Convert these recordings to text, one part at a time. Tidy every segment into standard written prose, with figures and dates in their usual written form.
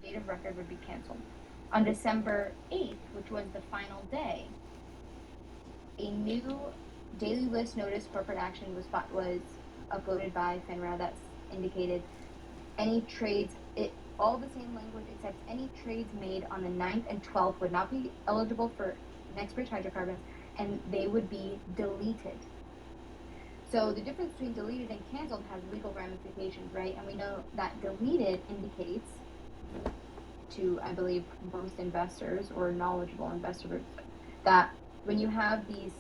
date of record would be canceled. On December 8th, which was the final day, a new daily list notice corporate action was uploaded by FINRA that indicated any trades, all the same language except any trades made on the 9th and 12th would not be eligible for next bridge hydrocarbons, and they would be deleted. So the difference between deleted and canceled has legal ramifications, right? And we know that deleted indicates to, I believe, most investors or knowledgeable investors that when you have these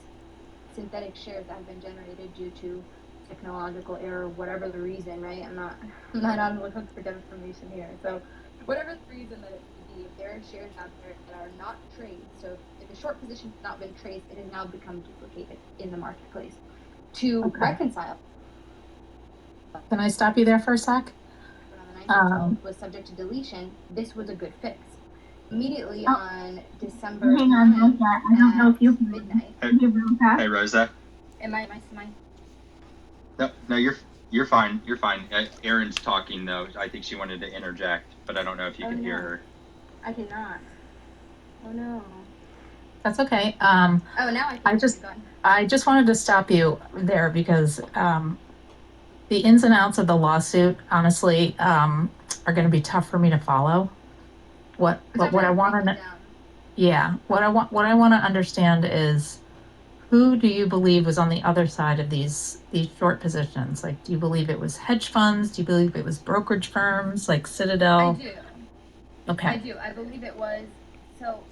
synthetic shares that have been generated due to technological error, whatever the reason, right? I'm not on the lookout for information here. So whatever the reason that it could be, if there are shares out there that are not traced, so if the short position has not been traced, it has now become duplicated in the marketplace. To reconcile. Can I stop you there for a sec? But on the 9th and 12th was subject to deletion. This was a good fix. Immediately on December 9th I don't know if you can midnight. Hey, Rosa. Am I? No, you're fine. You're fine. Erin's talking though. I think she wanted to interject, but I don't know if you can hear her. I cannot. Oh no. That's okay. Now I just wanted to stop you there because the ins and outs of the lawsuit, honestly, are going to be tough for me to follow. What I want to understand is, who do you believe was on the other side of these short positions? Like, do you believe it was hedge funds? Do you believe it was brokerage firms like Citadel? I do. Okay. I do. I believe it was. So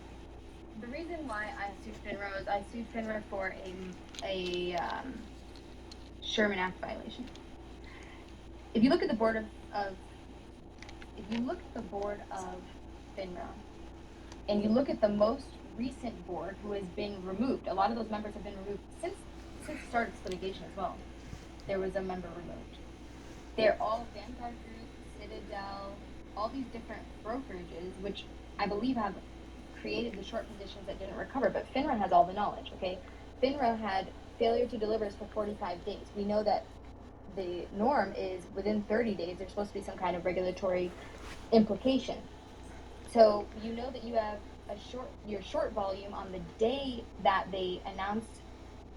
the reason why I sued FINRA is I sued FINRA for a Sherman Act violation. If you look at the board of FINRA, and you look at the most recent board who has been removed, a lot of those members have been removed since the start of this litigation as well. There was a member removed. They're all Vanguard Group, Citadel, all these different brokerages, which I believe have created the short positions that didn't recover, but FINRA has all the knowledge, okay? FINRA had failure to deliver for 45 days. We know that the norm is within 30 days, there's supposed to be some kind of regulatory implication. So you know that you have your short volume on the day that they announced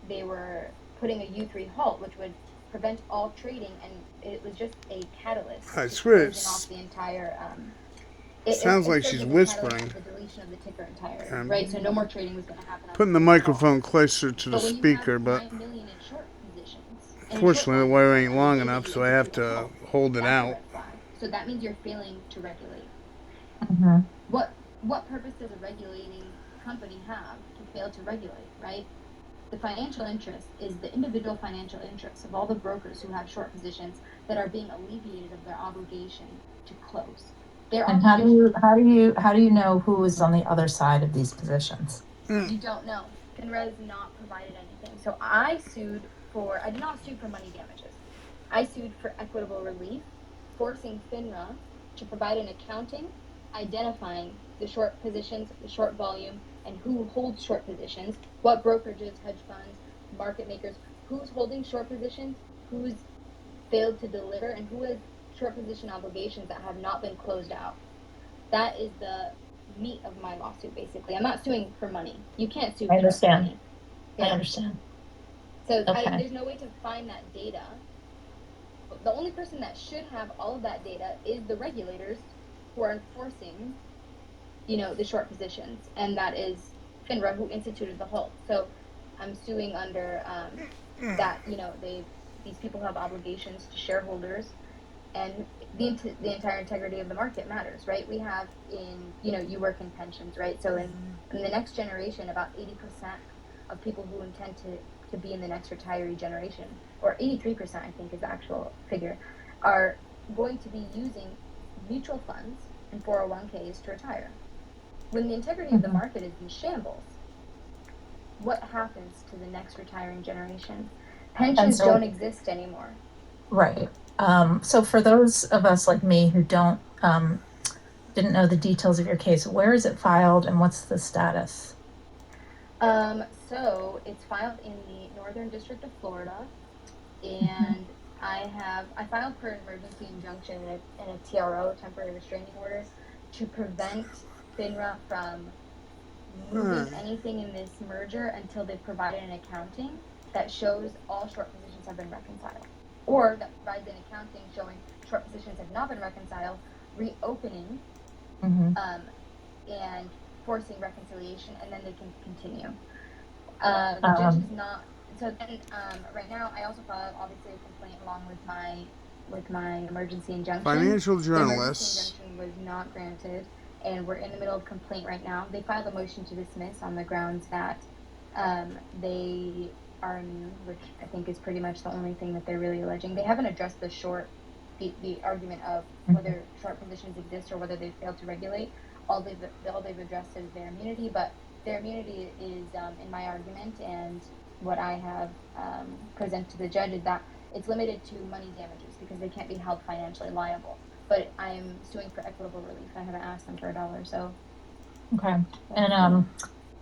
they were putting a U3 halt, which would prevent all trading, and it was just a catalyst. I swear it's off the entire. It sounds like she's whispering. The deletion of the ticker entirely, right? So no more trading was going to happen. Putting the microphone closer to the speaker, but unfortunately the wire ain't long enough, so I have to hold it out. So that means you're failing to regulate. Mm-hmm. What purpose does a regulating company have to fail to regulate, right? The financial interest is the individual financial interests of all the brokers who have short positions that are being alleviated of their obligation to close. And how do you know who is on the other side of these positions? You don't know. FINRA has not provided anything. So I did not sue for money damages. I sued for equitable relief, forcing FINRA to provide an accounting identifying the short positions, the short volume, and who holds short positions, what brokerages, hedge funds, market makers, who's holding short positions, who's failed to deliver, and who has short position obligations that have not been closed out. That is the meat of my lawsuit, basically. I'm not suing for money. You can't sue for money. Yeah. I understand. So there's no way to find that data. The only person that should have all of that data is the regulators who are enforcing, the short positions, and that is FINRA, who instituted the halt. So I'm suing under that. These people have obligations to shareholders, and the entire integrity of the market matters, right? We have you work in pensions, right? So in the next generation, about 80% of people who intend to be in the next retiree generation, or 83% I think is the actual figure, are going to be using mutual funds and 401ks to retire. When the integrity of the market is in shambles, what happens to the next retiring generation? Pensions don't exist anymore. Right. So for those of us like me who didn't know the details of your case, where is it filed and what's the status? So it's filed in the Northern District of Florida, and I filed for an emergency injunction in a TRO, temporary restraining order, to prevent FINRA from moving anything in this merger until they've provided an accounting that shows all short positions have been reconciled, or that provides an accounting showing short positions have not been reconciled, reopening and forcing reconciliation, and then they can continue. The judge is not. So then, right now, I also filed obviously a complaint along with my emergency injunction. Financial The emergency journalists. injunction was not granted, and we're in the middle of complaint right now. They filed a motion to dismiss on the grounds that they are new, which I think is pretty much the only thing that they're really alleging. They haven't addressed the argument of whether short positions exist or whether they failed to regulate. All they've addressed is their immunity, but their immunity is, in my argument, and what I have presented to the judge is that it's limited to money damages because they can't be held financially liable. But I am suing for equitable relief. I haven't asked them for $1, so. Okay, and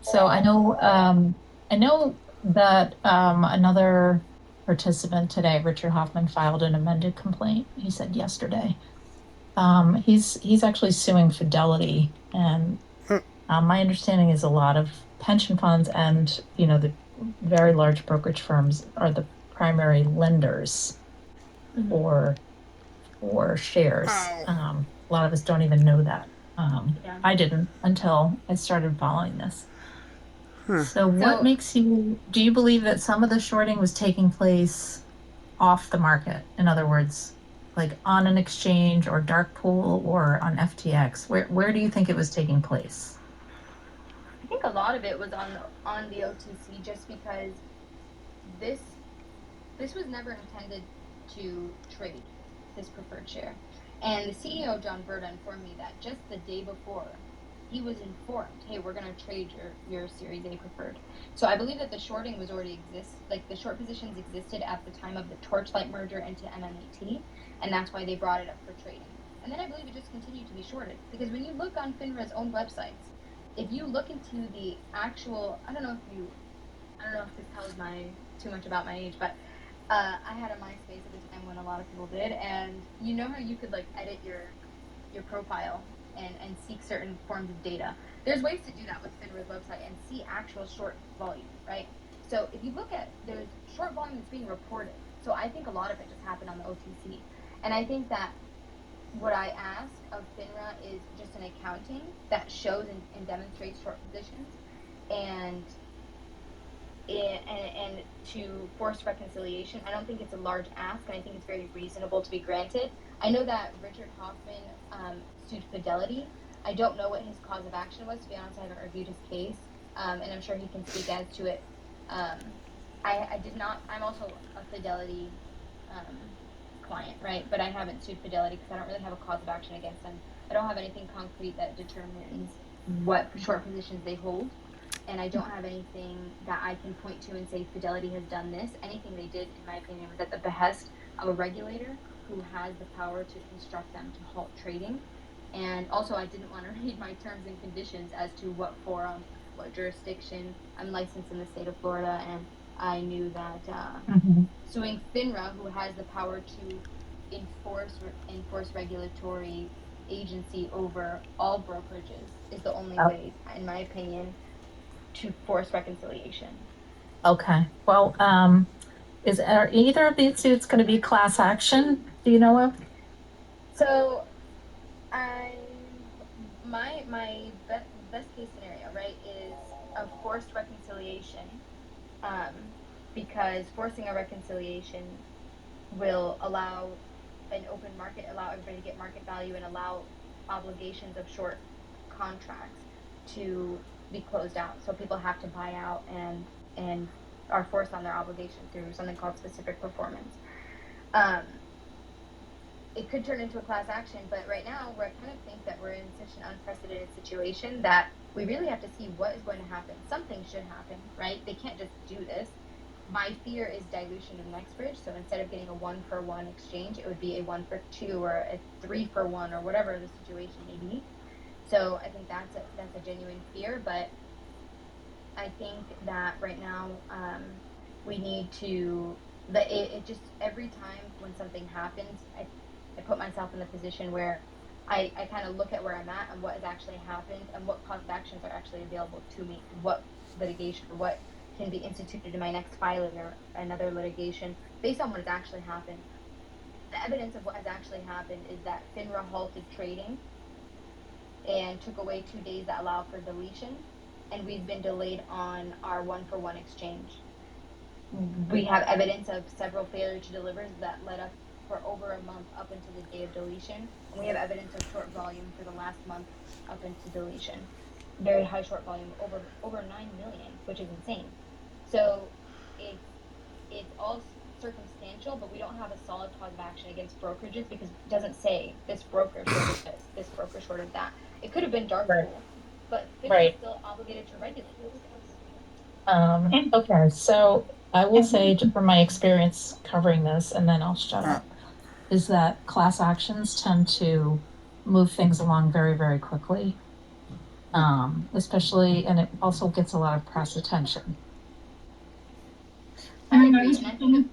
so I know that another participant today, Richard Hoffman, filed an amended complaint. He said yesterday. He's actually suing Fidelity, and my understanding is a lot of pension funds and the very large brokerage firms are the primary lenders for shares. A lot of us don't even know that. I didn't until I started following this. So what makes you, do you believe that some of the shorting was taking place off the market? In other words, like on an exchange or dark pool or on FTX? Where do you think it was taking place? I think a lot of it was on the OTC, just because this was never intended to trade this preferred share. And the CEO, John Berta, informed me that just the day before, he was informed, hey, we're going to trade your Series A preferred. So I believe that the shorting was already the short positions existed at the time of the Torchlight merger into MMAT, and that's why they brought it up for trading. And then I believe it just continued to be shorted, because when you look on FINRA's own websites, if you look into the actual, I don't know if this tells too much about my age, but I had a MySpace at the time when a lot of people did, and you know how you could edit your profile and seek certain forms of data. There's ways to do that with FINRA's website and see actual short volume, right? So if you look at, there's short volume that's being reported. So I think a lot of it just happened on the OTC. And I think that what I ask of FINRA is just an accounting that shows and demonstrates short positions, and to force reconciliation. I don't think it's a large ask, and I think it's very reasonable to be granted. I know that Richard Hoffman sued Fidelity. I don't know what his cause of action was. To be honest, I haven't reviewed his case, and I'm sure he can speak as to it. I did not. I'm also a Fidelity client, right? But I haven't sued Fidelity because I don't really have a cause of action against them. I don't have anything concrete that determines what short positions they hold. And I don't have anything that I can point to and say Fidelity has done this. Anything they did, in my opinion, was at the behest of a regulator who has the power to instruct them to halt trading. And also, I didn't want to read my terms and conditions as to what forum, what jurisdiction. I'm licensed in the state of Florida, and I knew that suing FINRA, who has the power to enforce regulatory agency over all brokerages, is the only way, in my opinion, to force reconciliation. Okay. Well, are either of these suits going to be class action? Do you know of? So, my best case scenario, right, is a forced reconciliation, because forcing a reconciliation will allow an open market, allow everybody to get market value, and allow obligations of short contracts to be closed out. So people have to buy out and are forced on their obligation through something called specific performance. It could turn into a class action, but right now I kind of think that we're in such an unprecedented situation that we really have to see what is going to happen. Something should happen, right? They can't just do this. My fear is dilution of Nextbridge. So instead of getting a 1-for-1 exchange, it would be a 1-for-2 or a 3-for-1 or whatever the situation may be. So I think that's a genuine fear, but I think that right now we need to. It just, every time when something happens, I put myself in the position where I kind of look at where I'm at and what has actually happened and what cause of actions are actually available to me, what litigation or what can be instituted in my next filing or another litigation based on what has actually happened. The evidence of what has actually happened is that FINRA halted trading and took away 2 days that allow for deletion, and we've been delayed on our 1-for-1 exchange. We have evidence of several failure to delivers that led us for over a month up until the day of deletion, and we have evidence of short volume for the last month up into deletion. Very high short volume, over 9 million, which is insane. So it's all circumstantial, but we don't have a solid cause of action against brokerages because it doesn't say this broker shorted this broker shorted that. It could have been dark pool, but FINRA is still obligated to regulate those. Okay, so I will say, just from my experience covering this, and then I'll shut up, is that class actions tend to move things along very, very quickly. Especially, and it also gets a lot of press attention. I agree, and I think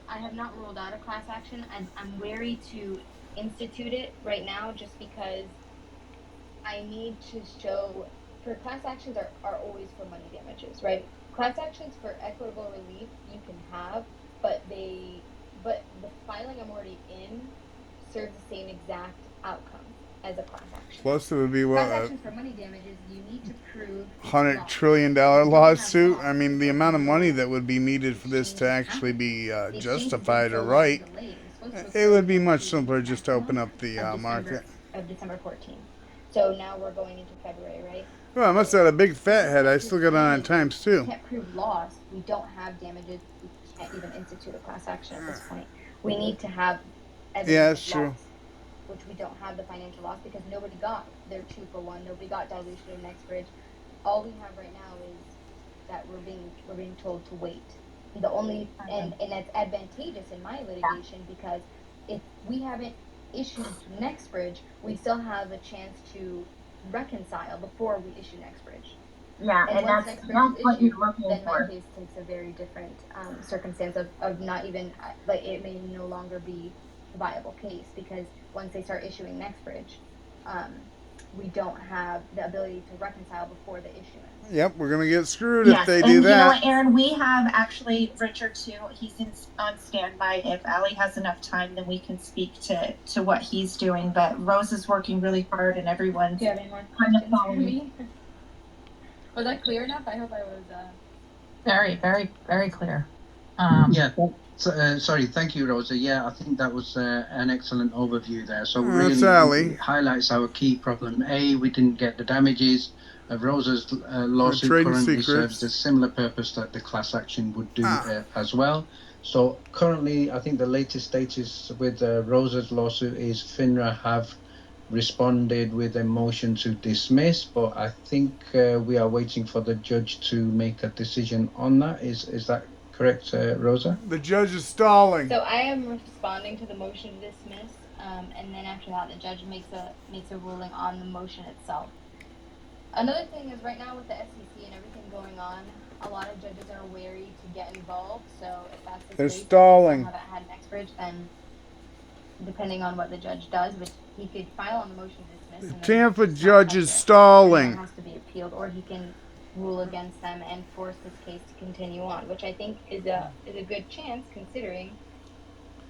I have not ruled out a class action. I'm wary to institute it right now just because I need to show, for class actions are always for money damages, right? Class actions for equitable relief you can have, but the filing I'm already in serves the same exact outcome as a class action. Plus, it would be Class what, actions for money damages, you need to prove $100 loss. trillion If you don't have lawsuit. loss, I mean, the amount of money that would be needed for this to actually be the exchange has been justified so or long right, delayed. It was supposed to it occur would be the much first simpler week just to open up the market. of December 14th. So now we're going into February, right? Well, I must have had a big fat head. I still got on times We too. can't prove loss. We don't have damages. We can't even institute a class action at this point. We need to have evidence Yeah, of that's true. loss, which we don't have the financial loss because nobody got their 2-for-1. Nobody got dilution of next bridge. All we have right now is that we're being told to wait. The only and that's advantageous in my litigation because if we haven't issued next bridge, we still have a chance to reconcile before we issue next bridge. Yeah, And once next bridge is what issued, you're looking then my for. case takes a very different circumstance of not even like it may no longer be a viable case because once they start issuing next bridge, we don't have the ability to reconcile before the issuance. Yep, we're gonna get screwed Yes, if they and do you know that. what, Erin, we have actually Richard too. He's on standby. If Allie has enough time, then we can speak to what he's doing. But Rose is working really hard, and everyone's Do you have any more kind of questions for following. me? Was that clear enough? I hope I was. Very, very, very clear. Yeah. Sorry. Thank you, Rosa. Yeah, I think that was an excellent overview there. So That's really, Allie. it highlights our key problem. A, we didn't get the damages. Rosa's lawsuit trading currently secrets. serves the similar purpose that the class action would do as well. So currently, I think the latest status with Rosa's lawsuit is FINRA have responded with a motion to dismiss, but I think we are waiting for the judge to make a decision on that. Is that correct, Rosa? The judge is stalling. So I am responding to the motion to dismiss, and then after that, the judge makes a ruling on the motion itself. Another thing is right now with the SEC and everything going on, a lot of judges are wary to get involved. So if that's the They're case, stalling. if they haven't had next bridge, then depending on what the judge does, which he could file on the motion to dismiss. The Tampa just not judge touch is it, and stalling. it has to be appealed, or he can rule against them and force this case to continue on, which I think is a good chance considering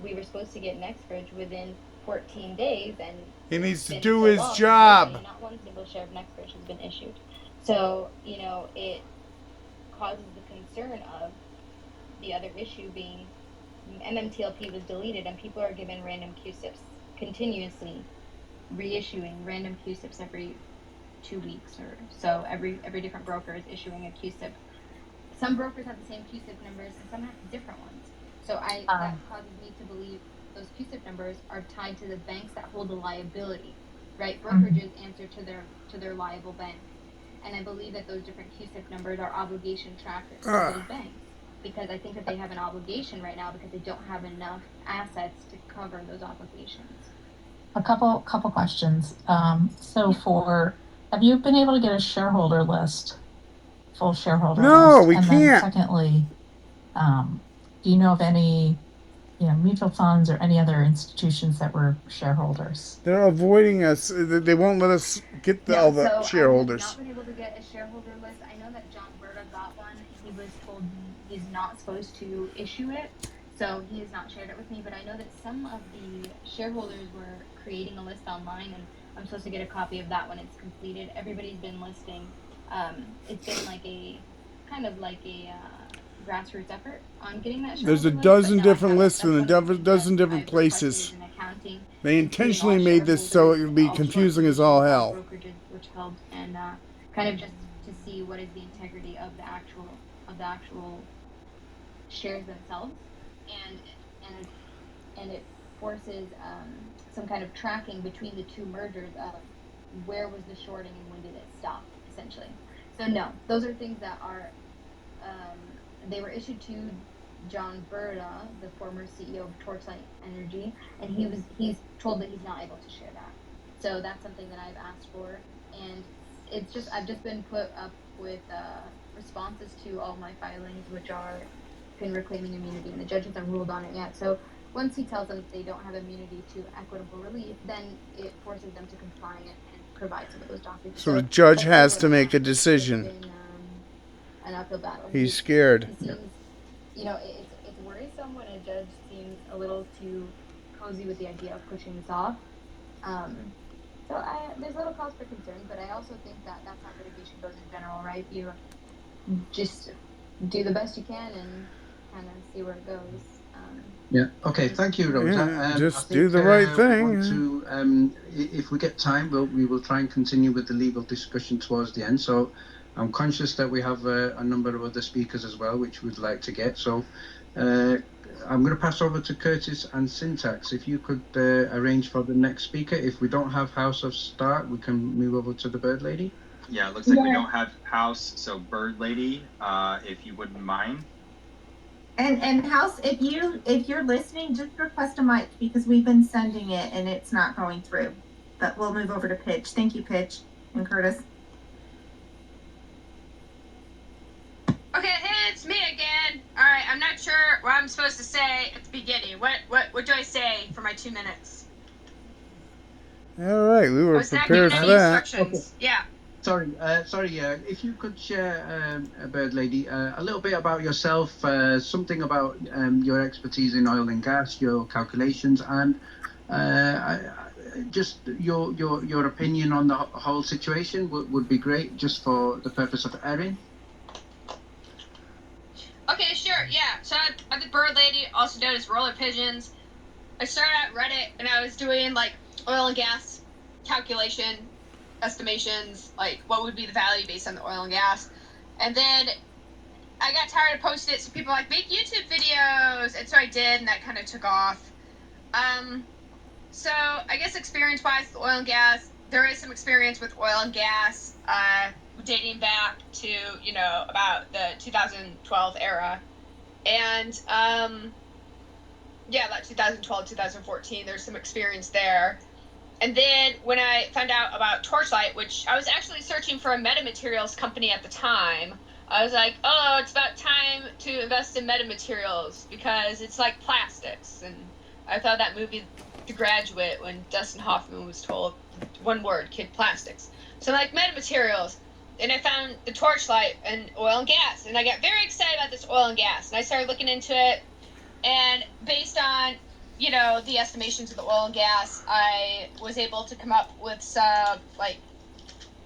we were supposed to get next bridge within 14 days and He needs to been do so his long, job. not one single share of next bridge has been issued. So, it causes the concern of the other issue being MMTLP was deleted and people are given random QSIPs continuously, reissuing random QSIPs every 2 weeks or so. Every different broker is issuing a QSIP. Some brokers have the same QSIP numbers and some have different ones. So that causes me to believe those QSIP numbers are tied to the banks that hold the liability, right? Brokerages answer to their liable bank. And I believe that those different QSIP numbers are obligation trackers for those banks. Because I think that they have an obligation right now because they don't have enough assets to cover those obligations. A couple questions. Have you been able to get a shareholder list, full shareholder list? No, we and can't. Then secondly, do you know of any mutual funds or any other institutions that were shareholders. They're avoiding us. They won't let us get all the so I have shareholders. not been able to get a shareholder list. I know that John Berta got one. He was told he's not supposed to issue it, so he has not shared it with me. But I know that some of the shareholders were creating a list online, and I'm supposed to get a copy of that when it's completed. Everybody's been listing. It's been like a kind of like a grassroots effort on getting that. There's a shareholder list, dozen but no, I different haven't. lists That's in one of the a things dozen that different I've requested places. is an accounting. They including intentionally all made this so it would be all confusing short as all positions, hell. Brokerages which held, and kind of just to see what is the integrity of the actual shares themselves, and it forces some kind of tracking between the two mergers of where was the shorting and when did it stop, essentially. So no, those are things that are they were issued to John Berta, the former CEO of Torchlight Energy, and he's told that he's not able to share that. So that's something that I've asked for, and I've just been put up with responses to all my filings, which are FINRA claiming immunity, and the judge hasn't ruled on it yet. So once he tells them that they don't have immunity to equitable relief, then it forces them to comply and provide some of those documents. So the judge that's has really to what make a I'm at. decision. It's been an uphill battle. He's scared. He seems, it's worrisome when a judge seems a little too cozy with the idea of pushing this off. So there's little cause for concern, but I also think that that's how litigation goes in general, right? You just do the best you can and kind of see where it goes. Yeah. Okay. Thank you, Rosa. Yeah, I just think, do the right we thing. want to, if we get time, we will try and continue with the legal discussion towards the end. So I'm conscious that we have a number of other speakers as well, which we'd like to get. So I'm going to pass over to Curtis and Syntax. If you could arrange for the next speaker. If we don't have House of Start, we can move over to the Bird Lady. Yeah, it looks like we don't have House, so Bird Lady, if you wouldn't mind. And House, if you're listening, just request a mic because we've been sending it and it's not going through. But we'll move over to Pitch. Thank you, Pitch and Curtis. Okay, hey, it's me again. All right, I'm not sure what I'm supposed to say at the beginning. What do I say for my 2 minutes? All right, we were prepared for that. Okay. Yeah. Sorry. If you could share, Bird Lady, a little bit about yourself, something about your expertise in oil and gas, your calculations, and just your opinion on the whole situation would be great, just for the purpose of Erin. Okay, sure. Yeah. So I'm the Bird Lady, also known as Roller Pigeons. I started at Reddit and I was doing like oil and gas calculation estimations, like what would be the value based on the oil and gas. And then I got tired of posting it, so people were like, make YouTube videos. And so I did, and that kind of took off. So I guess experience-wise with oil and gas, there is some experience with oil and gas dating back to, about the 2012 era. And like 2012, 2014, there's some experience there. And then when I found out about Torchlight, which I was actually searching for a metamaterials company at the time, I was like, oh, it's about time to invest in metamaterials because it's like plastics. And I thought that movie, The Graduate, when Dustin Hoffman was told one word, kid, plastics. So I'm like, metamaterials. And I found the Torchlight and oil and gas. And I got very excited about this oil and gas. And I started looking into it. And based on the estimations of the oil and gas, I was able to come up with some like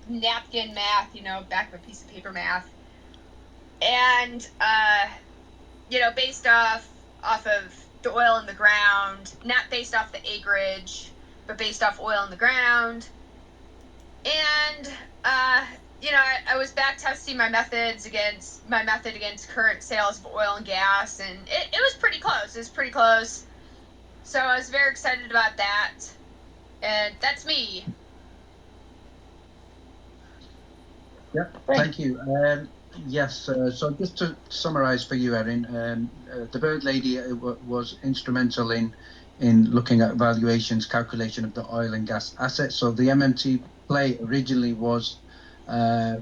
napkin math, back of a piece of paper math, and based off of the oil in the ground, not based off the acreage, but based off oil in the ground, and I was back testing my method against current sales of oil and gas, and it was pretty close. It was pretty close. So I was very excited about that, and that's me. Yeah, thank you. Yes, so just to summarize for you, Erin, the Bird Lady was instrumental in looking at valuations, calculation of the oil and gas assets. So the MMT play originally was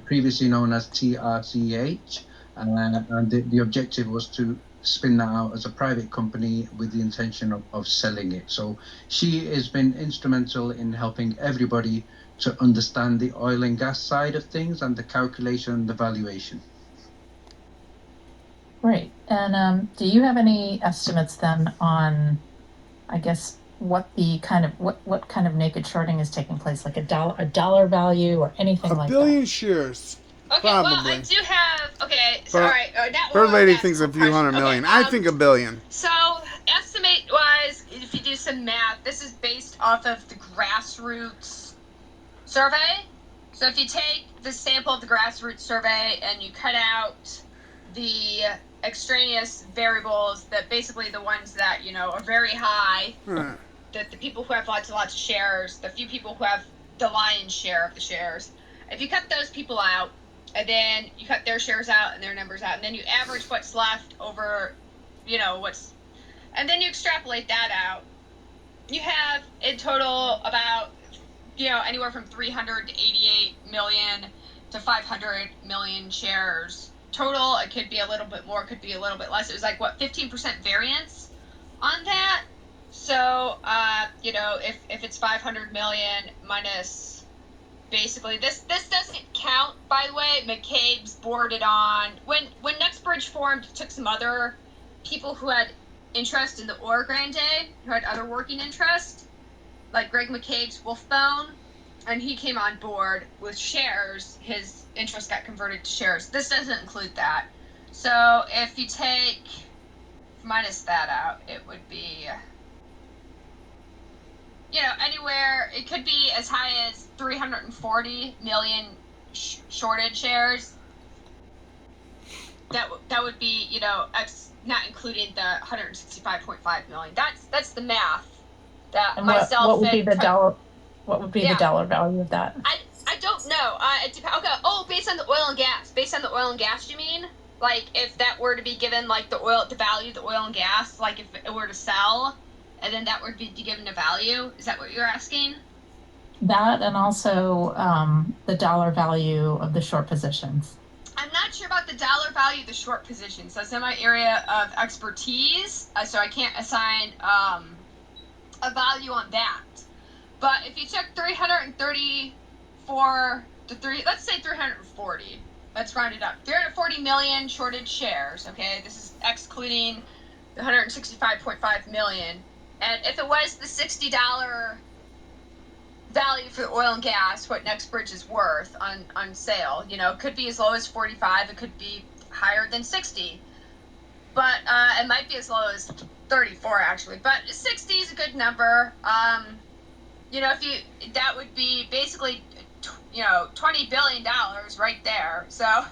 previously known as TRCH, and the objective was to spin that out as a private company with the intention of selling it. So she has been instrumental in helping everybody to understand the oil and gas side of things and the calculation and the valuation. Great. And do you have any estimates then on, I guess, what kind of naked shorting is taking place, like a dollar value or anything like $1 billion shares. Okay, Probably. well, I do have. Okay, But sorry. That Bird oil Lady gas thinks a few question. hundred million. Okay, I think $1 billion. So, estimate wise, if you do some math, this is based off of the grassroots survey. So, if you take the sample of the grassroots survey and you cut out the extraneous variables, that basically the ones that are very high, the people who have lots and lots of shares, the few people who have the lion's share of the shares, if you cut those people out, and then you cut their shares out and their numbers out, and then you average what's left over, and then you extrapolate that out, you have in total about, anywhere from 388 million to 500 million shares total. It could be a little bit more, could be a little bit less. It was like, 15% variance on that. So, if it's 500 million minus, basically, this doesn't count, by the way. McCabe's boarded on. When NextBridge formed, it took some other people who had interest in the Oro Grande, who had other working interest, like Greg McCabe's Wolfbone, and he came on board with shares. His interest got converted to shares. This doesn't include that. So if you minus that out, it would be, anywhere, it could be as high as 340 million shorted shares. That would be, not including the 165.5 million. That's the math that and myself what would be the dollar? What would be Yeah. the dollar value of that? I don't know. It depends. Okay. Oh, based on the oil and gas. Based on the oil and gas, you mean? Like, if that were to be given, like, the value of the oil and gas, like, if it were to sell, and then that would be given a value? Is that what you're asking? That, and also the dollar value of the short positions. I'm not sure about the dollar value of the short positions. That's not my area of expertise, so I can't assign a value on that. But if you took 334 to let's say 340. Let's round it up. 340 million shorted shares. Okay, this is excluding the 165.5 million. And if it was the $60 value for the oil and gas, what NextBridge is worth on sale, it could be as low as 45. It could be higher than 60. But it might be as low as 34 actually. But 60 is a good number. That would be basically, $20 billion right there. So,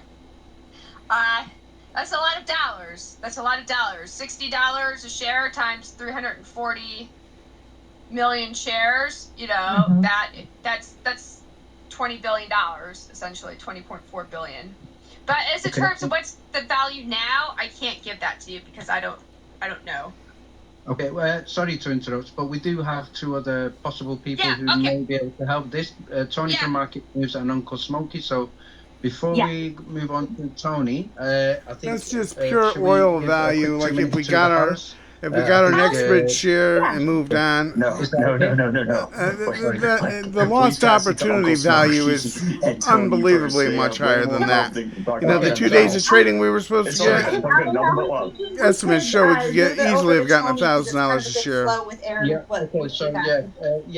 that's a lot of dollars. $60 a share times 340 million shares. That's $20 billion, essentially $20.4 billion. But as in terms of what's the value now, I can't give that to you because I don't know. Okay, well, sorry to interrupt, but we do have two other possible people who may be able to help this. Tony from Market News and Uncle Smokey. So before we move on to Tony, I think that's just pure oil value. Like if we got our NextBridge share and moved on. The lost opportunity value is unbelievably much higher than that. The 2 days of trading we were supposed to get, estimates show we could easily have gotten $1,000 a share.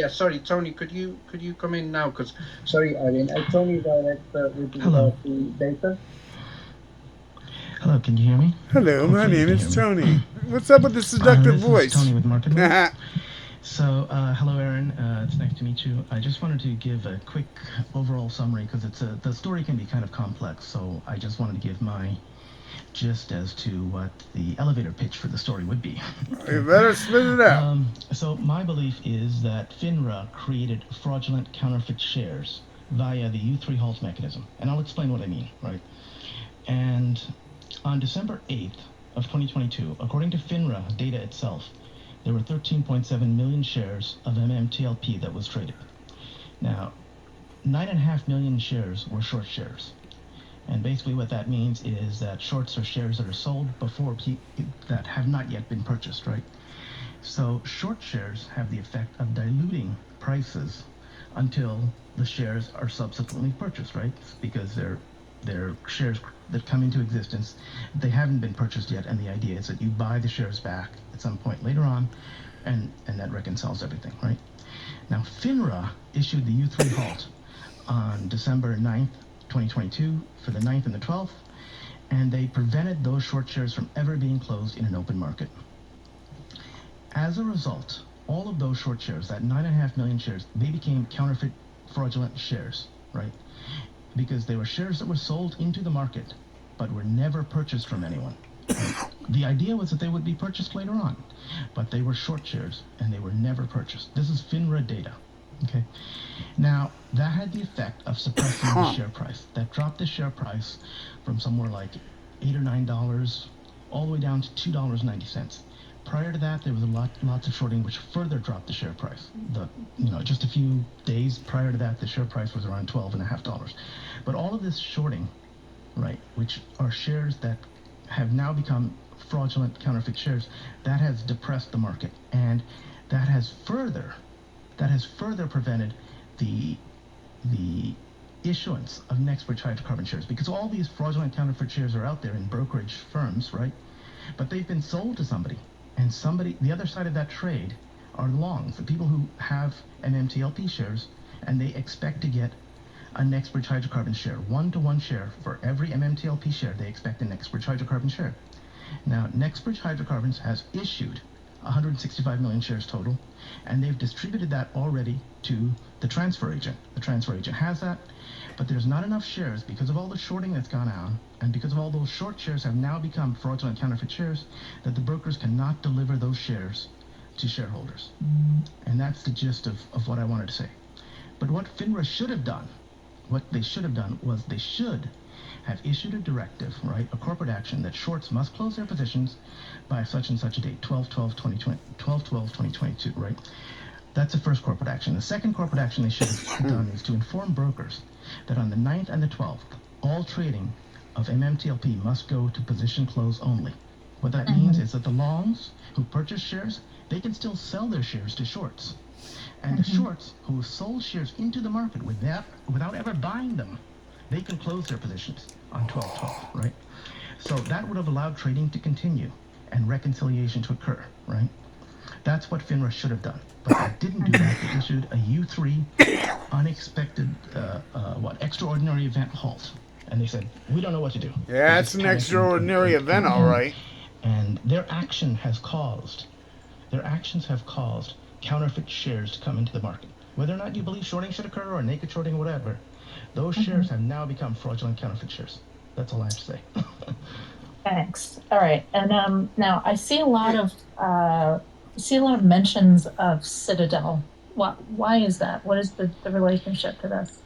Sorry, Tony, could you come in now? Because sorry, Erin, Tony is our expert with the data. Hello, can you hear me? Hello, my name is Tony. What's up with the seductive voice? This is Tony with Market News. So, hello, Erin. It's nice to meet you. I just wanted to give a quick overall summary because the story can be kind of complex. So, I just wanted to give my gist as to what the elevator pitch for the story would be. You better spit it out. So, my belief is that FINRA created fraudulent counterfeit shares via the U3 halt mechanism, and I'll explain what I mean, right? And on December 8th of 2022, according to FINRA data itself, there were 13.7 million shares of MMTLP that was traded. Now, 9.5 million shares were short shares. And basically what that means is that shorts are shares that are sold before that have not yet been purchased, right? So short shares have the effect of diluting prices until the shares are subsequently purchased, right? Because they're shares that come into existence. They haven't been purchased yet, and the idea is that you buy the shares back at some point later on, and that reconciles everything, right? Now, FINRA issued the U3 halt on December 9th, 2022 for the 9th and the 12th, and they prevented those short shares from ever being closed in an open market. As a result, all of those short shares, that 9.5 million shares, they became counterfeit fraudulent shares, right? Because they were shares that were sold into the market, but were never purchased from anyone. The idea was that they would be purchased later on, but they were short shares and they were never purchased. This is FINRA data, okay? Now, that had the effect of suppressing the share price. That dropped the share price from somewhere like $8 or $9 all the way down to $2.90. Prior to that, there was lots of shorting, which further dropped the share price. Just a few days prior to that, the share price was around $12.50. But all of this shorting, right, which are shares that have now become fraudulent counterfeit shares, that has depressed the market, and that has further prevented the issuance of next-bridge hydrocarbon shares, because all these fraudulent counterfeit shares are out there in brokerage firms, right? But they've been sold to somebody, and the other side of that trade are longs, the people who have MMTLP shares, and they expect to get a next-bridge hydrocarbon share, 1-to-1 share for every MMTLP share. They expect a next-bridge hydrocarbon share. Now, NextBridge Hydrocarbons has issued 165 million shares total, and they've distributed that already to the transfer agent. The transfer agent has that, but there's not enough shares because of all the shorting that's gone on, and because of all those short shares have now become fraudulent counterfeit shares, that the brokers cannot deliver those shares to shareholders. And that's the gist of what I wanted to say. But what FINRA should have done, was they should have issued a directive, right, a corporate action that shorts must close their positions by such and such a date, 12/12/2022, right? That's the first corporate action. The second corporate action they should have done is to inform brokers that on the 9th and the 12th, all trading of MMTLP must go to position close only. What that means is that the longs who purchase shares, they can still sell their shares to shorts. And the shorts who sold shares into the market without ever buying them, they can close their positions on 12/12, right? So that would have allowed trading to continue and reconciliation to occur, right? That's what FINRA should have done. But they didn't do that. They issued a U3 unexpected, extraordinary event halt. And they said, we don't know what to do. Yeah, it's an extraordinary event, all right. And their actions have caused counterfeit shares to come into the market. Whether or not you believe shorting should occur or naked shorting or whatever, those shares have now become fraudulent counterfeit shares. That's all I have to say. Thanks. All right. And now I see a lot of mentions of Citadel. Why is that? What is the relationship to this?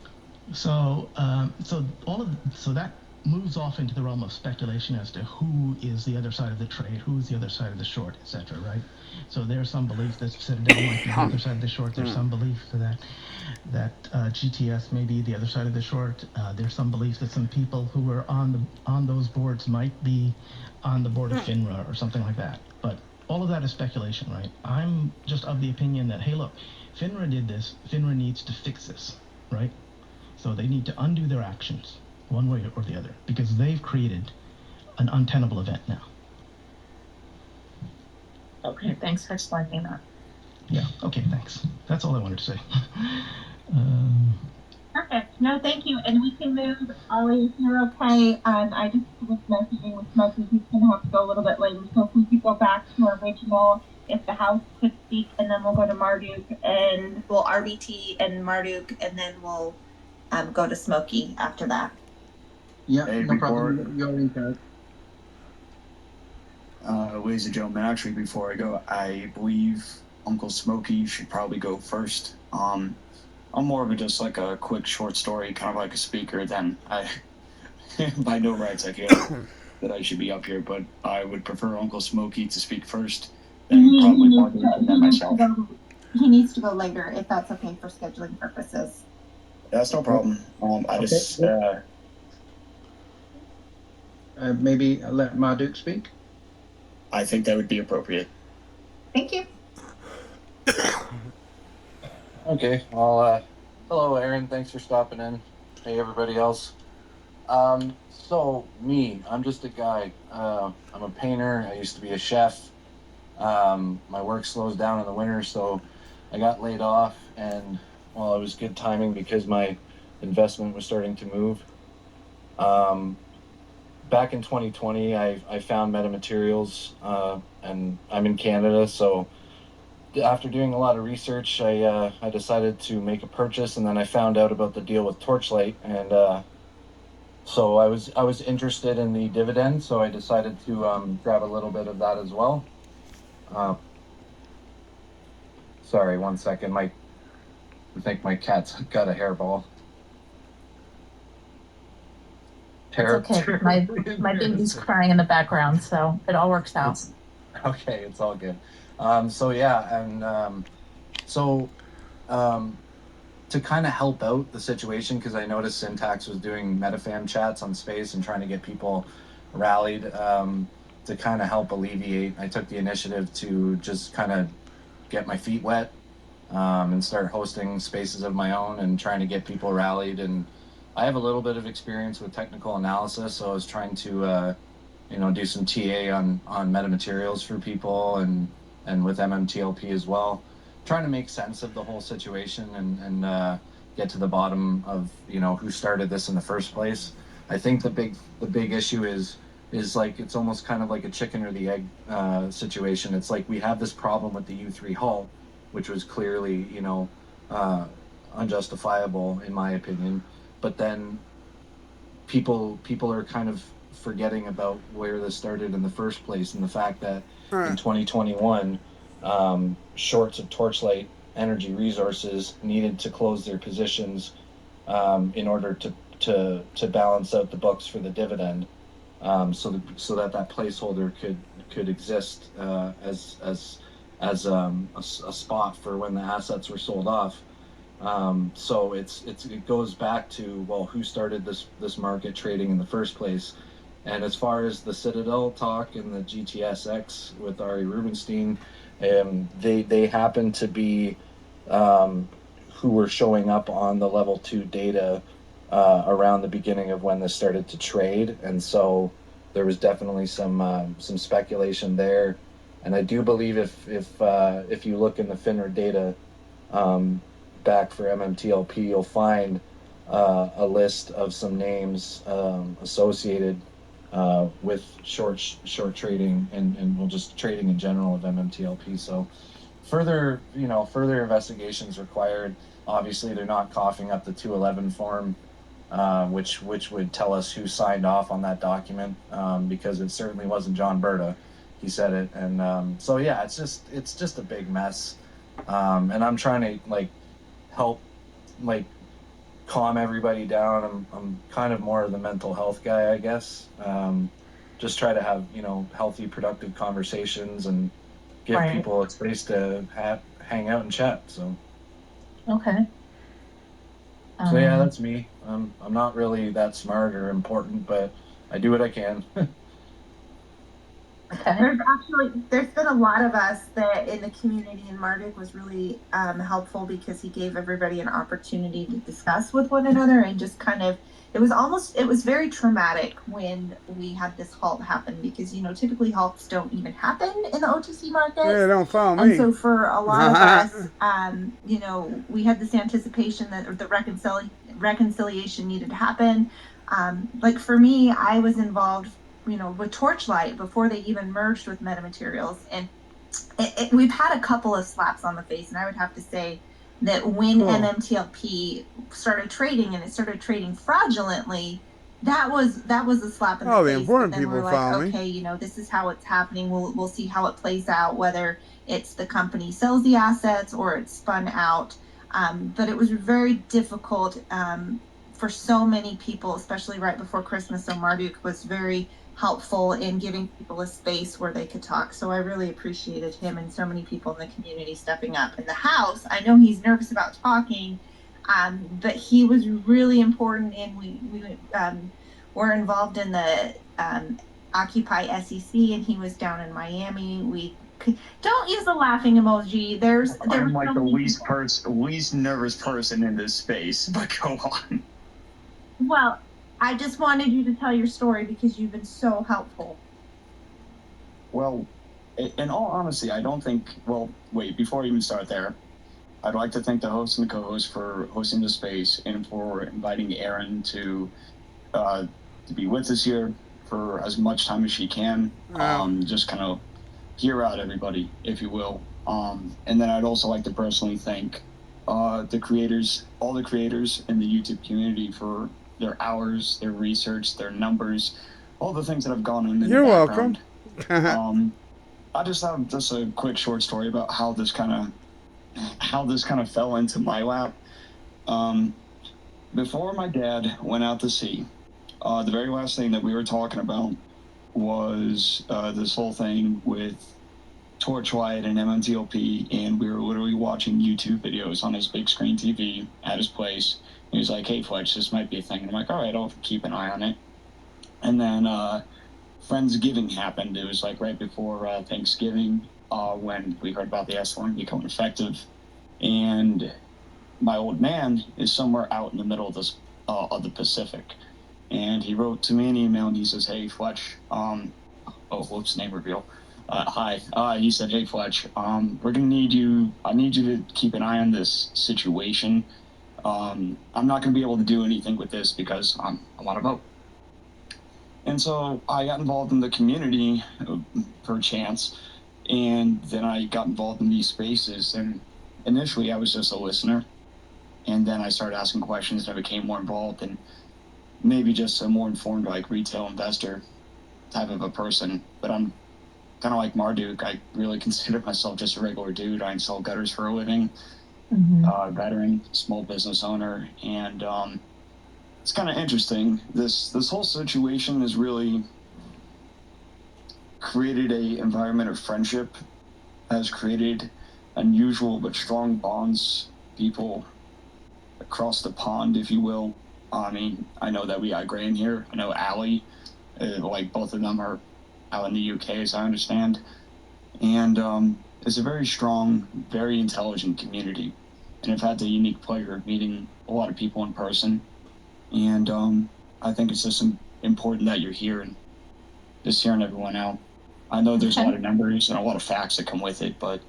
So that moves off into the realm of speculation as to who is the other side of the trade, who is the other side of the short, etc. Right? So there's some belief that Citadel might be the other side of the short. There's some belief that GTS may be the other side of the short. There's some belief that some people who were on those boards might be on the board of FINRA or something like that. But all of that is speculation, right? I'm just of the opinion that, hey, look, FINRA did this. FINRA needs to fix this, right? So they need to undo their actions, one way or the other, because they've created an untenable event now. Okay, thanks for explaining that. Yeah, okay, thanks. That's all I wanted to say. Perfect. No, thank you. And we can move, Ollie, if you're okay. I just was messaging with Smokey. He's going to have to go a little bit later. So if we could go back to our original, if the House could speak, and then we'll go to Marduk, and we'll RBT and Marduk, and then we'll go to Smokey after that. Yeah, no problem. You're in charge. Ladies and gentlemen, actually, before I go, I believe Uncle Smokey should probably go first. I'm more of just like a quick short story, kind of like a speaker. Then I, by no rights, I feel that I should be up here, but I would prefer Uncle Smokey to speak first, then probably Marduk, and then myself. He needs to go later, if that's okay for scheduling purposes. That's no problem. I just maybe let Marduk speak? I think that would be appropriate. Thank you. Okay, well, hello, Erin. Thanks for stopping in. Hey, everybody else. So I'm just a guy. I'm a painter. I used to be a chef. My work slows down in the winter, so I got laid off, and well, it was good timing because my investment was starting to move. Back in 2020, I found metamaterials, and I'm in Canada, so after doing a lot of research, I decided to make a purchase, and then I found out about the deal with Torchlight, and so I was interested in the dividend, so I decided to grab a little bit of that as well. Sorry, 1 second. I think my cat's got a hairball. It's okay. My baby's crying in the background, so it all works out. Okay, it's all good. So yeah, and so to kind of help out the situation, because I noticed Syntax was doing metafam chats on Space and trying to get people rallied, to kind of help alleviate, I took the initiative to just kind of get my feet wet, and start hosting spaces of my own and trying to get people rallied. And I have a little bit of experience with technical analysis, so I was trying to do some TA on metamaterials for people, and with MMTLP as well, trying to make sense of the whole situation, and get to the bottom of who started this in the first place. I think the big issue is like, it's almost kind of like a chicken or the egg situation. It's like we have this problem with the U3 halt, which was clearly unjustifiable in my opinion, but then people are kind of forgetting about where this started in the first place, and the fact that in 2021, shorts of Torchlight Energy Resources needed to close their positions in order to balance out the books for the dividend, so that placeholder could exist as a spot for when the assets were sold off. So it goes back to, well, who started this market trading in the first place? And as far as the Citadel talk and the GTSX with Ari Rubenstein, they happen to be who were showing up on the level 2 data around the beginning of when this started to trade, and so there was definitely some speculation there. And I do believe if you look in the FINRA data, back for MMTLP, you'll find a list of some names associated with short trading, and well, just trading in general of MMTLP. So further investigations required. Obviously, they're not coughing up the 211 form, which would tell us who signed off on that document, because it certainly wasn't John Berta. He said it, and so yeah, it's just a big mess, and I'm trying to help calm everybody down. I'm kind of more of the mental health guy, I guess. Just try to have healthy, productive conversations and give Right. people a space to hang out and chat. So Okay. so yeah, that's me. I'm not really that smart or important, but I do what I can. Okay. There's been a lot of us that in the community, and Marduk was really helpful because he gave everybody an opportunity to discuss with one another, and just kind of, it was very traumatic when we had this halt happen, because typically halts don't even happen in the OTC market. Yeah, don't follow And me. so for a lot of us, we had this anticipation that the reconciliation needed to happen. Like for me, I was involved with Torchlight before they even merged with Metamaterials, and we've had a couple of slaps on the face, and I would have to say that when MMTLP started trading, and it started trading fraudulently, that was a slap in the face. The important but then people we're follow me. okay, this is how it's happening. We'll see how it plays out, whether it's the company sells the assets or it's spun out. But it was very difficult for so many people, especially right before Christmas. So Marduk was very helpful in giving people a space where they could talk. So I really appreciated him and so many people in the community stepping up. In the house, I know he's nervous about talking, but he was really important, and were involved in the Occupy SEC, and he was down in Miami. Don't use the laughing emoji. I'm like the least nervous person in this space, but go on. Well, I just wanted you to tell your story because you've been so helpful. Well, in all honesty, I don't think. Well, wait. Before I even start there, I'd like to thank the host and the co-host for hosting the space and for inviting Erin to be with us here for as much time as she can. Just kind of hear out everybody, if you will. And then I'd also like to personally thank the creators, all the creators in the YouTube community for their hours, their research, their numbers, all the things that have gone on in You're the background. welcome. I just have just a quick short story about how this kind of fell into my lap. Before my dad went out to sea, the very last thing that we were talking about was this whole thing with Torchlight and MMTLP, and we were literally watching YouTube videos on his big screen TV at his place. He was like, "Hey, Fletch, this might be a thing." And I'm like, "All right, I'll keep an eye on it." And then Friendsgiving happened. It was like right before Thanksgiving when we heard about the S1 becoming effective. And my old man is somewhere out in the middle of the Pacific. And he wrote to me an email, and he says, "Hey, Fletch, name reveal. Hi." He said, "Hey, Fletch, we're gonna need you. I need you to keep an eye on this situation. I'm not gonna be able to do anything with this because I'm on a boat." And so I got involved in the community per chance, and then I got involved in these spaces. And initially, I was just a listener, and then I started asking questions, and I became more involved, and maybe just a more informed, like, retail investor type of a person. But I'm kind of like Marduk. I really consider myself just a regular dude. I install gutters for a living, veteran, small business owner, and it's kind of interesting. This whole situation has really created a environment of friendship, has created unusual but strong bonds, people across the pond, if you will. I mean, I know that we got Gray in here. I know Allie, like both of them are out in the UK, as I understand. And it's a very strong, very intelligent community. And I've had the unique pleasure of meeting a lot of people in person. And I think it's just important that you're here and just hearing everyone out. I know there's a lot of numbers and a lot of facts that come with it, but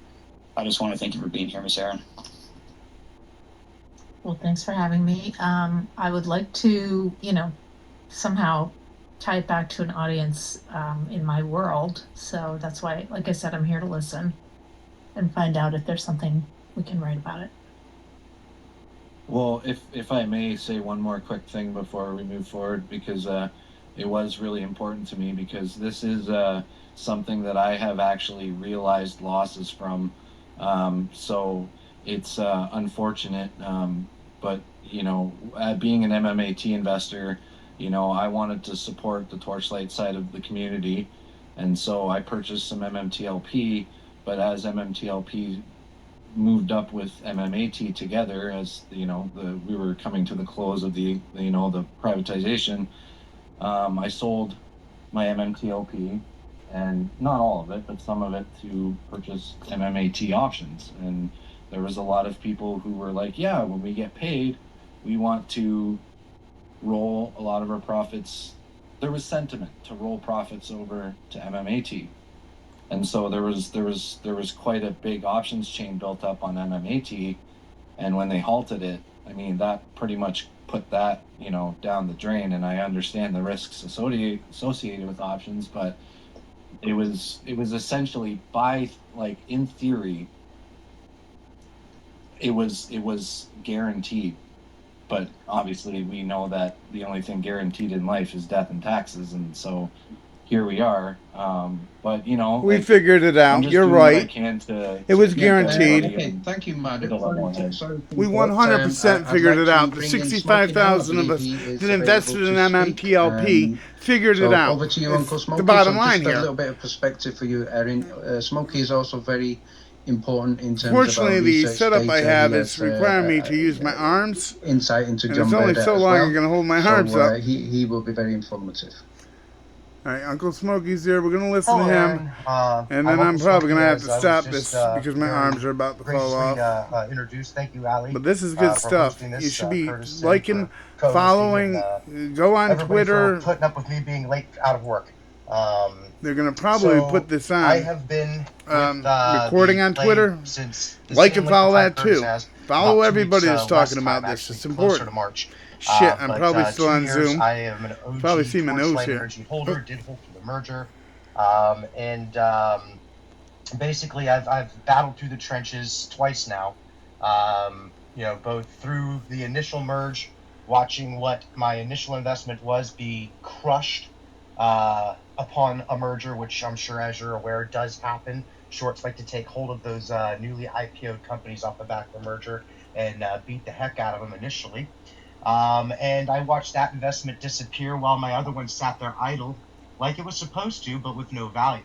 I just want to thank you for being here, Miss Erin. Well, thanks for having me. I would like to, somehow tie it back to an audience in my world. So that's why, like I said, I'm here to listen and find out if there's something we can write about it. Well, if I may say one more quick thing before we move forward, because it was really important to me, because this is something that I have actually realized losses from. So it's unfortunate, but being an MMAT investor, I wanted to support the Torchlight side of the community, and so I purchased some MMTLP. But as MMTLP moved up with MMAT together, as we were coming to the close of the privatization, I sold my MMTLP, and not all of it, but some of it, to purchase MMAT options. And there was a lot of people who were like, "Yeah, when we get paid, we want to roll a lot of our profits." There was sentiment to roll profits over to MMAT. And so there was quite a big options chain built up on MMAT, and when they halted it, I mean, that pretty much put that down the drain. And I understand the risks associated with options, but it was essentially, in theory, it was guaranteed. But obviously, we know that the only thing guaranteed in life is death and taxes, and so here we are. But we figured it out. You're right. It was guaranteed. Okay, thank you, Marduk. We 100% figured it out. The 65,000 of us that invested in MMTLP figured it out. Over to you, Uncle Smokey. The bottom line just here. A little bit of perspective for you, Erin. Smokey is also very important in terms of Fortunately, our the research setup I data. have He is has requiring me to use my arms, insight into and John it's only Berda so as long well. I'm going to hold my arms up. He will be very informative. All right, Uncle Smokey's here. We're going to listen Hello, to him. Erin. And then I'm probably going to have to I was stop just, this because my very arms are about to fall graciously off. introduced. Thank you, Ali, But this is good for stuff. hosting this. You should be Curtis City liking, for co-hosting, following, and go on everybody Twitter. for putting up with me being late out of work. They're going to probably So put this on. I have been with recording the on play Twitter. since Like and follow that Curtis too. has, Follow about 2 everybody weeks, that's talking less about time, this. actually It's closer important. to March. Shit, I'm But, probably still 2 on years, Zoom. I am an OG Probably see my nose Torchlight here. Energy holder. Did hold for the merger, and basically I've battled through the trenches twice now. You know, both through the initial merge, watching what my initial investment was be crushed upon a merger, which I'm sure, as you're aware, does happen. Shorts like to take hold of those newly IPO'd companies off the back of the merger and beat the heck out of them initially. And I watched that investment disappear while my other one sat there idle, like it was supposed to, but with no value.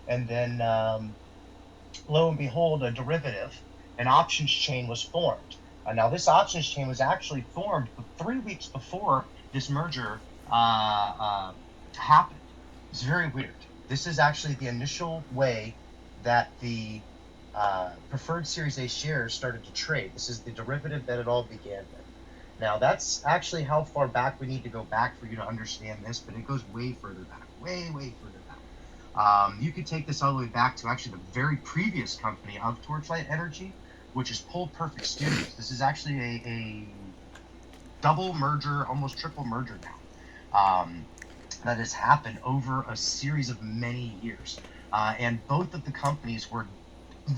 And then, lo and behold, a derivative, an options chain was formed. Now, this options chain was actually formed 3 weeks before this merger happened. It's very weird. This is actually the initial way that the preferred Series A shares started to trade. This is the derivative that it all began with. Now, that's actually how far back we need to go back for you to understand this, but it goes way further back, way further back. You could take this all the way back to actually the very previous company of Torchlight Energy, which is Pulled Perfect Studios. This is actually a double merger, almost triple merger now, that has happened over a series of many years. And both of the companies were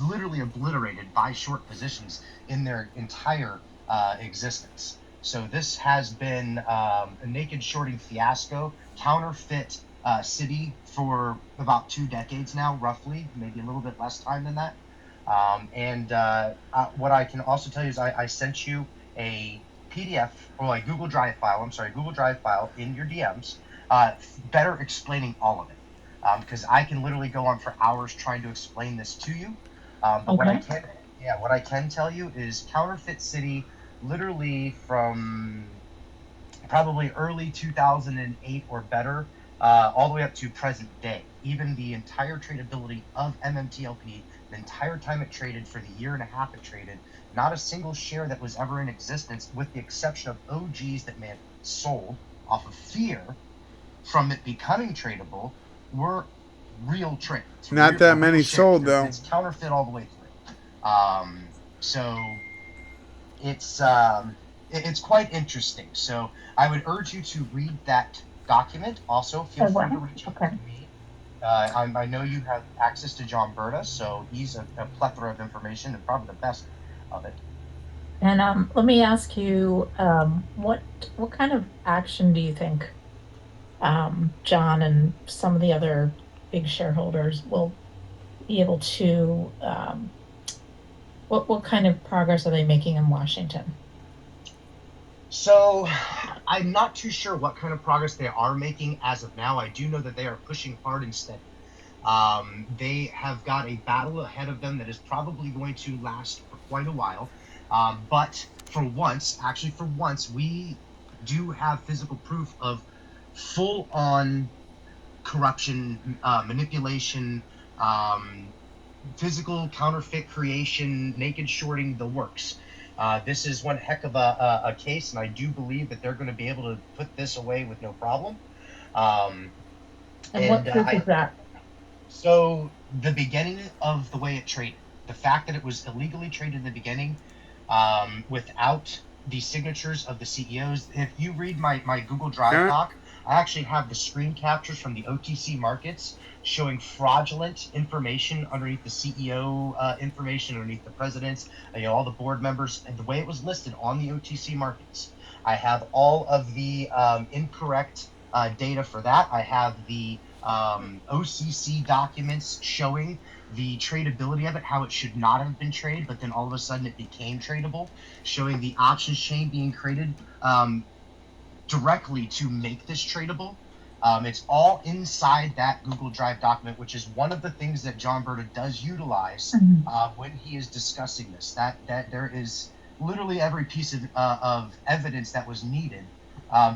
literally obliterated by short positions in their entire existence. So this has been a naked shorting fiasco, counterfeit city for about 2 decades now, roughly, maybe a little bit less time than that. What I can also tell you is I sent you a PDF or a Google Drive file in your DMs, better explaining all of it. Because I can literally go on for hours trying to explain this to you. But Okay. what I can tell you is Counterfeit City, literally from probably early 2008 or better, all the way up to present day. Even the entire tradability of MMTLP, the entire time it traded for the year and a half it traded, not a single share that was ever in existence, with the exception of OGs that may have sold off of fear from it becoming tradable, were real trades. Not that many sold, though. It's counterfeit all the way through. So it's quite interesting. So I would urge you to read that document. Also, feel free to reach out to me. I know you have access to John Berta, so he's a plethora of information and probably the best of it. And let me ask you, what kind of action do you think John and some of the other big shareholders will be able to? What kind of progress are they making in Washington? So I'm not too sure what kind of progress they are making as of now. I do know that they are pushing hard and steady. They have got a battle ahead of them that is probably going to last for quite a while. But for once, we do have physical proof of full-on corruption, manipulation, physical counterfeit creation, naked shorting, the works. This is one heck of a case, and I do believe that they're going to be able to put this away with no problem. And what proof is that? So the beginning of the way it traded, the fact that it was illegally traded in the beginning, without the signatures of the CEOs. If you read my Google Drive doc, I actually have the screen captures from the OTC markets showing fraudulent information underneath the CEO information, underneath the presidents, all the board members, and the way it was listed on the OTC markets. I have all of the incorrect data for that. I have the OCC documents showing the tradability of it, how it should not have been traded, but then all of a sudden it became tradable, showing the options chain being created directly to make this tradable. It's all inside that Google Drive document, which is one of the things that John Berta does utilize when he is discussing this. That there is literally every piece of evidence that was needed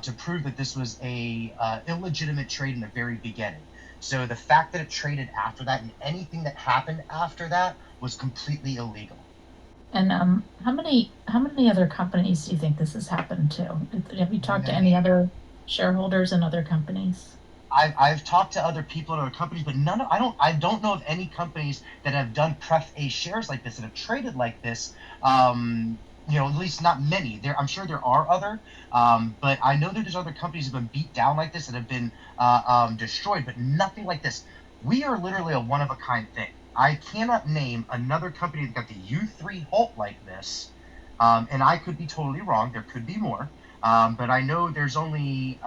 to prove that this was a illegitimate trade in the very beginning. So the fact that it traded after that and anything that happened after that was completely illegal. And how many other companies do you think this has happened to? Have you talked to any other shareholders in other companies? I've talked to other people at other companies, but I don't know of any companies that have done Pref A shares like this, that have traded like this. At least not many. I'm sure there are other, but I know that there's other companies that have been beat down like this, that have been destroyed, but nothing like this. We are literally a one-of-a-kind thing. I cannot name another company that got the U3 halt like this, and I could be totally wrong. There could be more. But I know there's only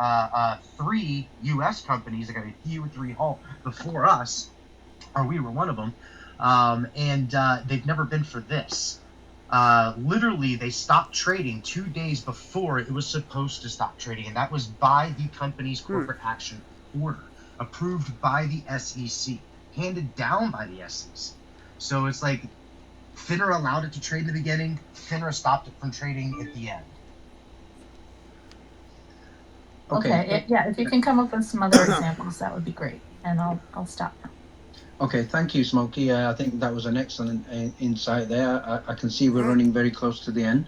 3 U.S. companies that got a U3 halt before us, or we were one of them, and they've never been for this. Literally, they stopped trading 2 days before it was supposed to stop trading, and that was by the company's corporate action order, approved by the SEC, handed down by the SEC. So it's like FINRA allowed it to trade in the beginning, FINRA stopped it from trading at the end. Okay. Yeah, if you can come up with some other examples, that would be great. And I'll stop now. Okay, thank you, Smokey. I think that was an excellent insight there. I can see we're running very close to the end.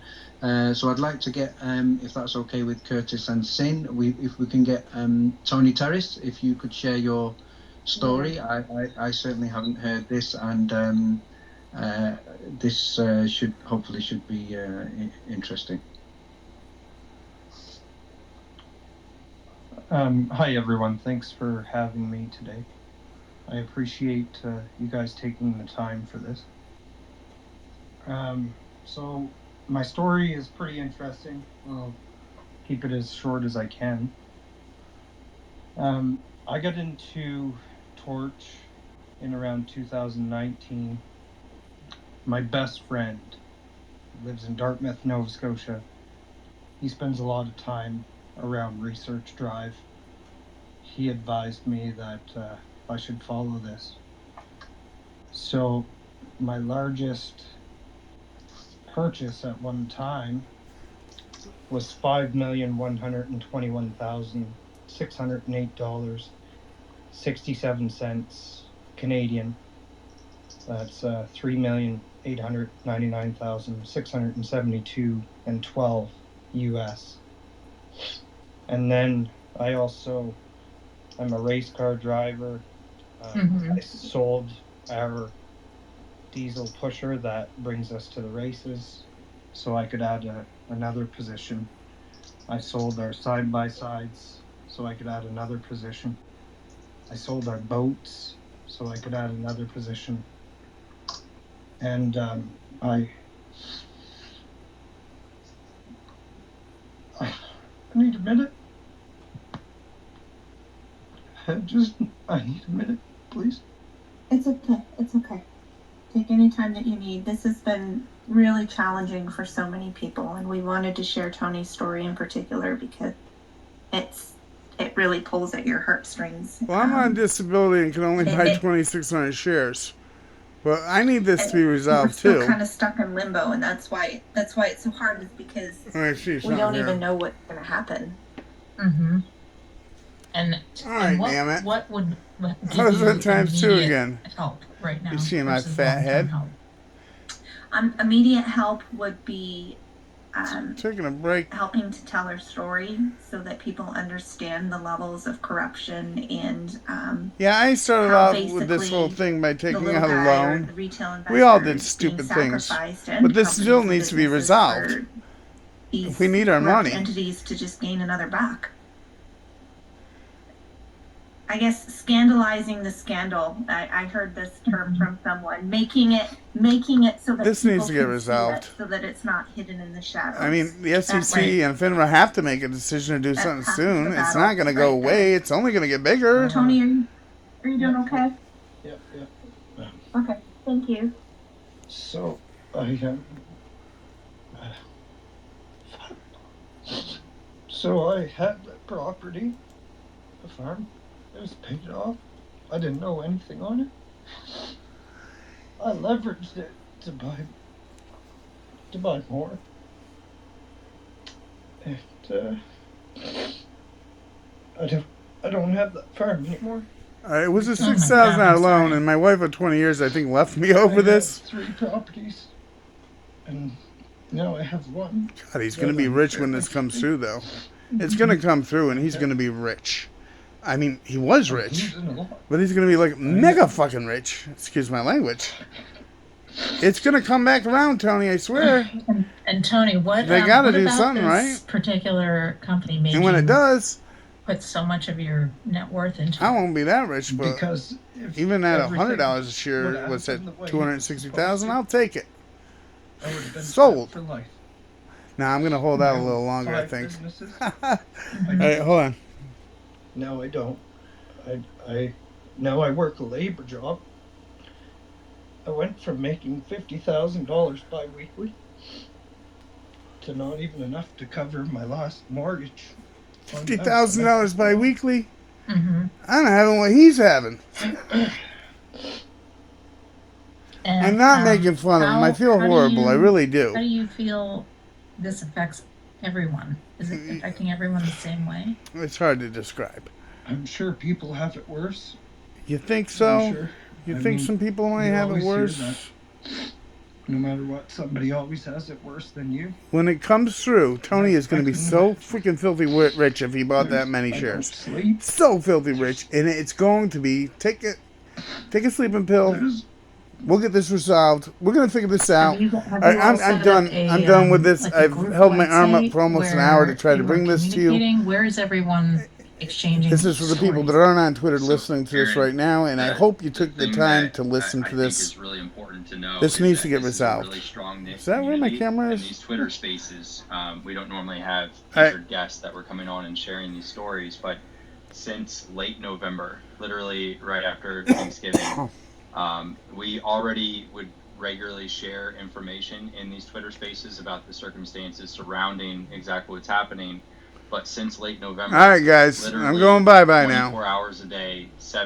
So I'd like to get, if that's okay with Curtis and Sin, if we can get Tony Terrace, if you could share your story. Yeah. I certainly haven't heard this, and this hopefully should be interesting. Hi everyone, thanks for having me today. I appreciate you guys taking the time for this. So my story is pretty interesting. I'll keep it as short as I can. I got into Torch in around 2019. My best friend lives in Dartmouth, Nova Scotia. He spends a lot of time around Research Drive. He advised me that I should follow this. So my largest purchase at one time was $5,121,608.67 Canadian. That's $3,899,672.12 US. And then I'm a race car driver. I sold our diesel pusher that brings us to the races so I could add another position. I sold our side-by-sides so I could add another position. I sold our boats so I could add another position. And I need a minute. I need a minute, please. It's okay. It's okay. Take any time that you need. This has been really challenging for so many people, and we wanted to share Tony's story in particular because it really pulls at your heartstrings. Well, I'm on disability and can only buy 2,600 shares. Well, I need this to be resolved too. We're still kind of stuck in limbo, and that's why it's so hard, is because we don't even know what's going to happen. Mm-hmm. And damn it. What would How is that times 2 again? Help right now. You see my fat head? Immediate help would be taking a break, helping to tell her story so that people understand the levels of corruption and yeah, I started off with this whole thing by taking out a loan. We all did stupid things, but this still needs to be resolved. We need our money. Entities to just gain another back. I guess scandalizing the scandal. I heard this term from someone, making it so that this needs to get resolved, so that it's not hidden in the shadows. I mean, the SEC and FINRA have to make a decision to do something soon. It's not going to go away. It's only going to get bigger. Tony, are you doing okay? Yep. Okay, thank you. So I had that property. the farm. It was paid off. I didn't know anything on it. I leveraged it to buy more. And I don't have that farm anymore. It was a $6,000 loan, and my wife of 20 years, I think, left me over this. 3 properties, and now I have 1. God, he's going to be rich when this comes through, though. It's going to come through, and he's going to be rich. I mean, he was rich, but he's going to be like mega fucking rich. Excuse my language. It's going to come back around, Tony, I swear. And Tony, what they got to do about something, this right? Particular company made and when it does, put so much of your net worth into I won't be that rich, but because even at $100 a share, what's that, $260,000? I'll take it. Sold. For life. Now I'm gonna hold out a little longer, I think. All right, hold on. No, I don't. Now I work a labor job. I went from making $50,000 bi-weekly to not even enough to cover my last mortgage. $50,000 bi-weekly? Mm-hmm. I'm having what he's having. I'm not making fun of him. I feel horrible. I really do. How do you feel this affects everyone? Is it affecting everyone the same way? It's hard to describe. I'm sure people have it worse. You think so? I'm sure. You think some people might have it worse? No matter what, somebody always has it worse than you. When it comes through, Tony is going to be so freaking filthy rich if he bought that many shares. So filthy rich, and it's going to be take a sleeping pill. We'll get this resolved. We're going to figure this out. I'm done. I'm done with this. I've held my arm up for almost an hour to try to bring this to you. Where is everyone exchanging? This is for the people that aren't on Twitter listening to this right now, and I hope you took the time to listen to this. It's really important to know. This needs to get resolved. Really strong is that where my camera is? These Twitter spaces, we don't normally have featured guests that were coming on and sharing these stories, but since late November, literally right after Thanksgiving, we already would regularly share information in these Twitter spaces about the circumstances surrounding exactly what's happening. But since late November, all right, guys, I'm going bye-bye now. 24 hours a day, 7